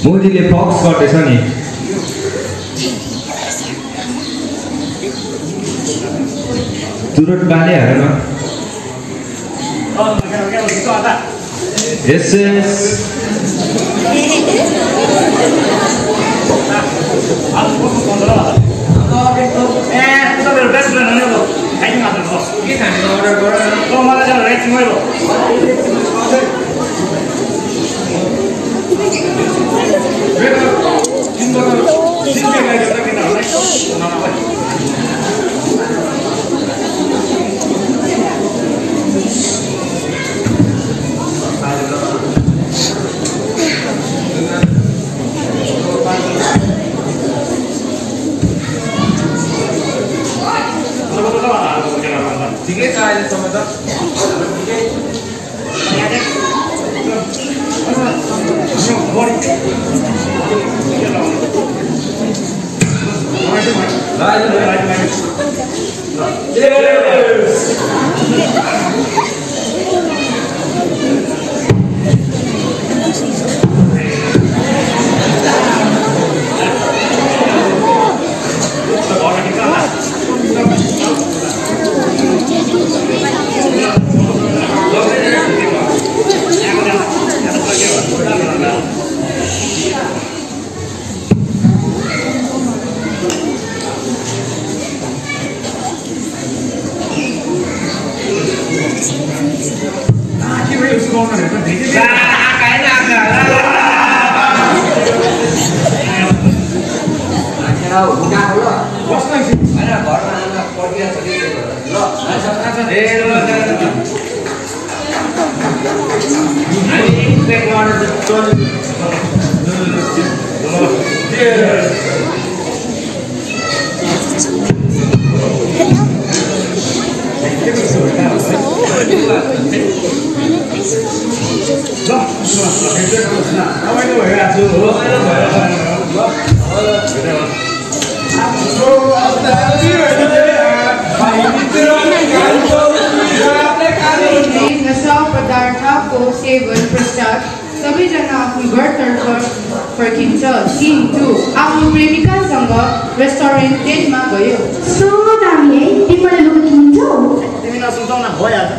मोदीले फक्स गर्दैछ नि तुरन्त बाले हेर न यस ठिकै छ अहिलेसम्म त सेवन पश्चात सबैजना आफ्नो घरतर्फ फर्किन्छ। सिन 2 आफ्नो प्रेमिकासँग रेस्टुरेन्ट 10 मा गयो। सो दामी है, तिमीले लुगा किन्छौ? तिमी नसुर्ताउ न, भइहाल्छ।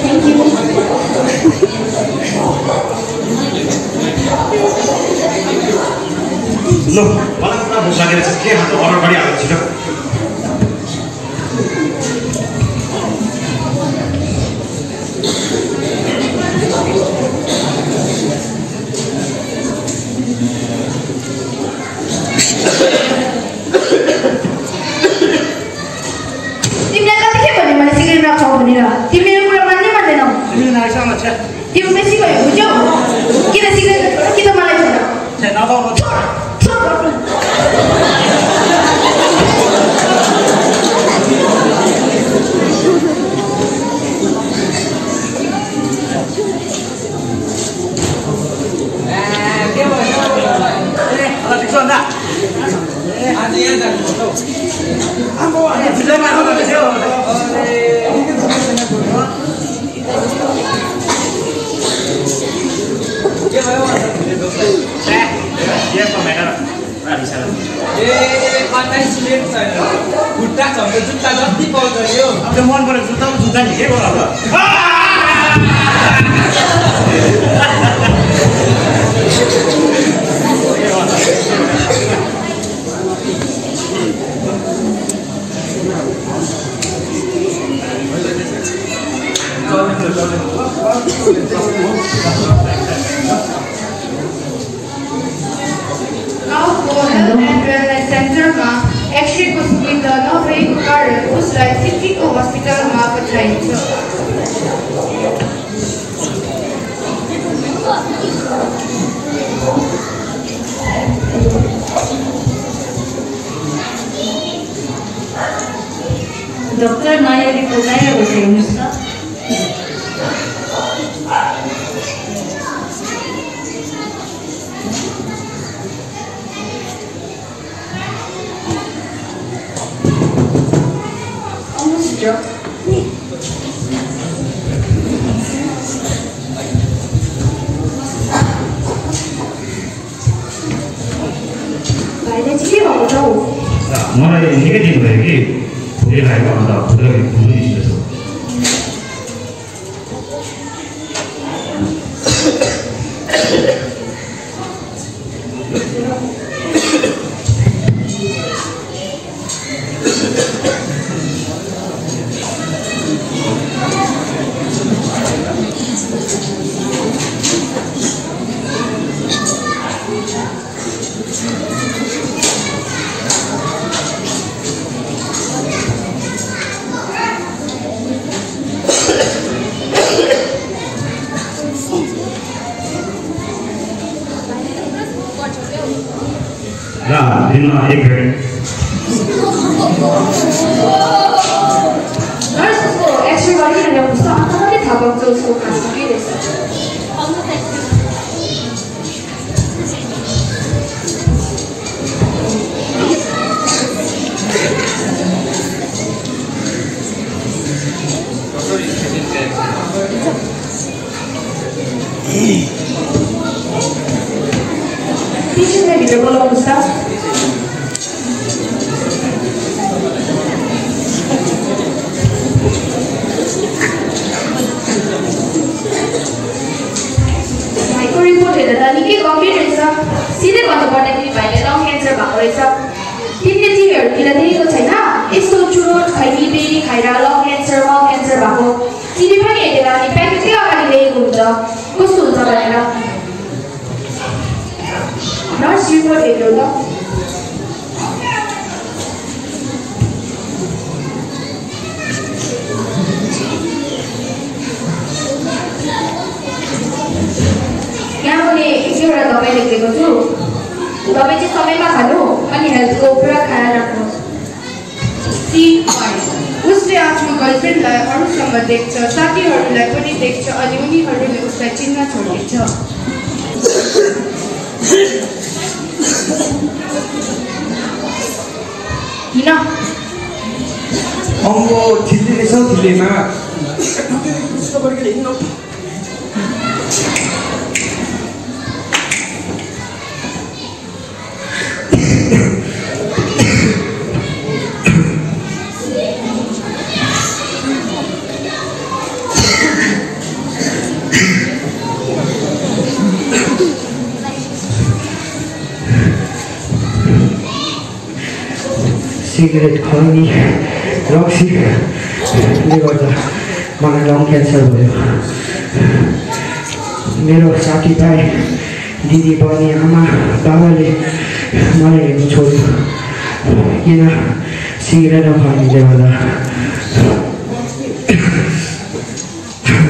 Thank you. ल मलाई पुरा भोक लागेको छ, के खानु अर्डर गरिहाल्नु छिटो। तिमी मेरो कुरा मान्नै मान्दैनौ। तिमीले नआइसँग छ। तिमी बेसी भयो बुझ्यौ? किन सिगरेट कि त मलाई छोड। छ नबाउ छोड। के भयो? ठिक छ अन्त। आज यहाँ जानु छ। आम्बो अनि भित्रैमा आउनु थियो। के भयो? ये कमेन्ट राखिसक्यो। ए कतै सिलेक्ट छैन। खुट्टा छ भने जुत्ता जति पाउँछ यो। अब त्यो मन परेको जुत्ता जुत्ता नि के गर्नु अब? सेन्टरमा एक्सरेको सुविधा नभएको कारण उसलाई सिटीको हस्पिटलमा पठाइन्छ। डाक्टर नयाँ रिपोर्ट आइरहेको छ, हेर्नुहोस् त। मलाई निकै दिन भयो कि फुले खाएको अन्त फुलेर फुल्नु निस्केछ। दिनमा एक भेट नर्सको एक्सरे गरिरहेको उसको आँखा मात्रै थाहा पाउँछ उसको खासमा के रहेछ। पेसेन्टलाई भित्र बोलाउनुहोस् त। भाइको रिपोर्ट हेर्दा त निकै गम्भीर रहेछ। सिधै भन्नुपर्दाखेरि भाइले लङ क्यान्सर भएको रहेछ। तिमीले टिभीहरूतिर देखेको छैन यस्तो चुरोट खैनी बेरी खाएर लङ क्यान्सर भएको टिभी पनि हेरेर अनि प्याकेटकै अगाडि लेखेको हुन्छ कस्तो हुन्छ भनेर। नर्स रिपोर्ट हेऱ्यौ त? यहाँ मैले एउटा दबाई लेखेको छु। दबाई चाहिँ समयमा खानु अनि हेल्थको पुरा ख्याल राख्नुहोस्। उसले आफ्नो गर्लफ्रेन्डलाई अरूसँग देख्छ, साथीहरूलाई पनि देख्छ अनि उनीहरूले उसलाई चिन्न छोडिन्छ। किन? अङ्गो थिल्ली रहेछ थिल्लीमा। सिगरेट खैनी रक्सीले गर्दा मलाई लङ क्यान्सर भयो। मेरो साथीभाइ दिदी बहिनी आमा बाबाले मलाई हेर्नु छोड्यो किन सिगरेट र खैनीले गर्दा।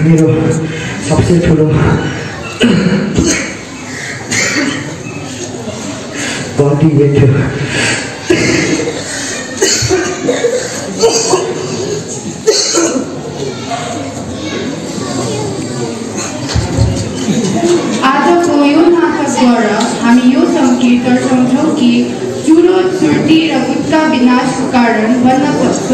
मेरो सबसे ठुलो गल्ती यो थियो। आजको यो नाटकद्वारा हामी यो सङ्केत दर्शाउँछौँ कि चुरोट सुर्ती र गुटका विनाशको कारण बन्न सक्छ।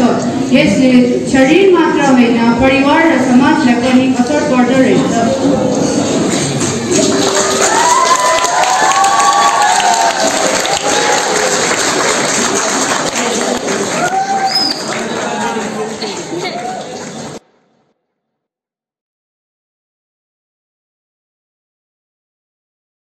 यसले शरीर मात्र होइन परिवार र समाजलाई पनि असर पर्दो रहेछ।